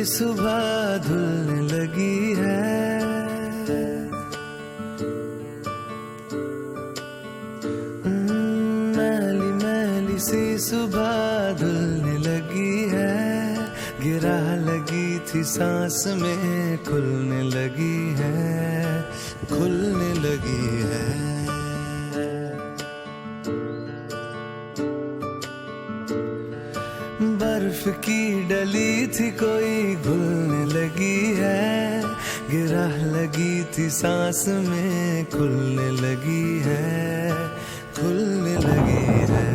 सुबह धुलने लगी है। मैली मैली सी सुबह धुलने लगी है। गिरा लगी थी सांस में खुलने लगी है, खुलने लगी है। बर्फ की डली थी कोई घुलने लगी है। गिरा लगी थी सांस में खुलने लगी है, खुलने लगी है।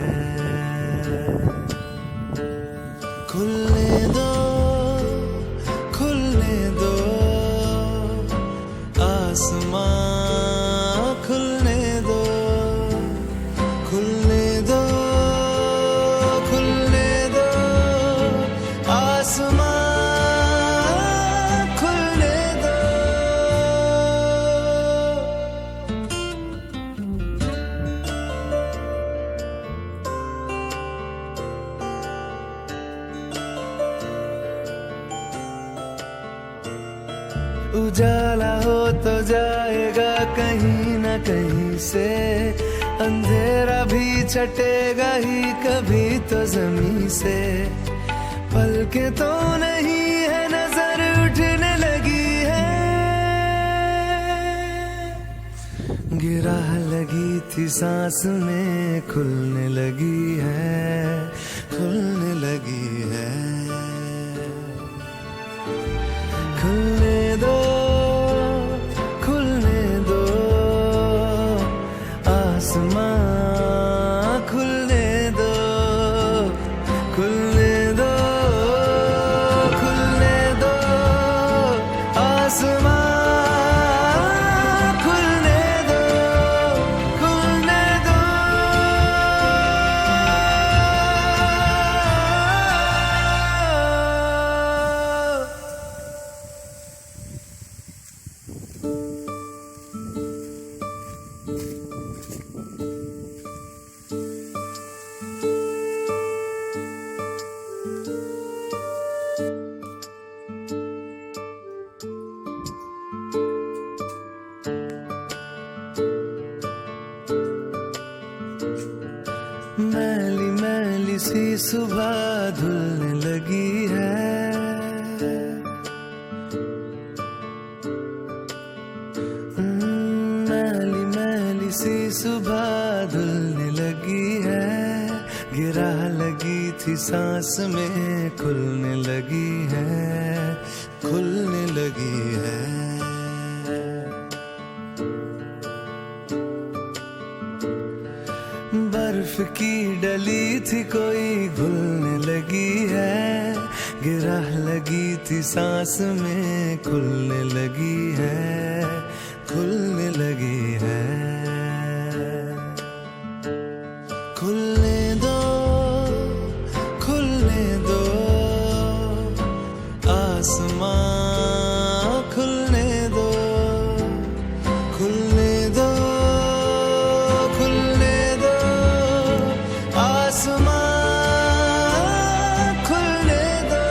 खुलने दो, खुलने दो आसमां, खुलने दो, खुलने दो, खुलने दो आसमां, खुलने दो। उजाला हो तो जाएगा कहीं न कहीं से, अंधेरा भी छटेगा ही कभी तो जमीन से। पलके तो नहीं है नजर उठने लगी है। गिरा लगी थी सांस में खुलने लगी है, खुलने लगी है। खुलने दो, खुलने दो आसमां, खुलने दो, खुलने दो, खुलने दो आसमां, खुलने दो, खुलने दो। मैली मैली सी सुबह धुलने लगी है। मैली मैली सी सुबह धुलने लगी है। गिरा लगी थी सांस में खुलने लगी है, खुलने लगी है। बर्फ की डली थी कोई घुलने लगी है। गिरा लगी थी सांस में खुलने लगी है, खुलने लगी है। खुलने दो, खुलने दो आसमां, खुलने दो, खुलने दो, खुलने दो आसमां, खुलने दो।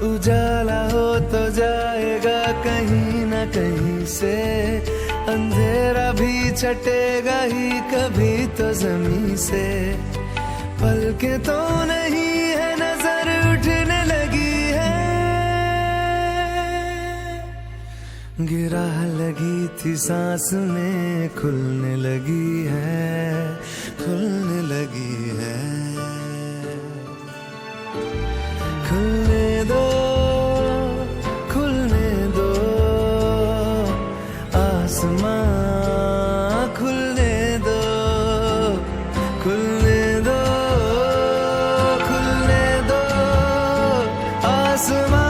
उजाला हो तो जाएगा कहीं न कहीं से, अंधेरा भी छटेगा ही कभी तो जमीन से। पलके तो नहीं है नजर उठने लगी है। गिरा लगी थी सांस में खुलने लगी है, खुलने लगी है। खुलने दो, खुलने दो आसमां, खुलने दो, खुलने दो, खुलने दो आसमां।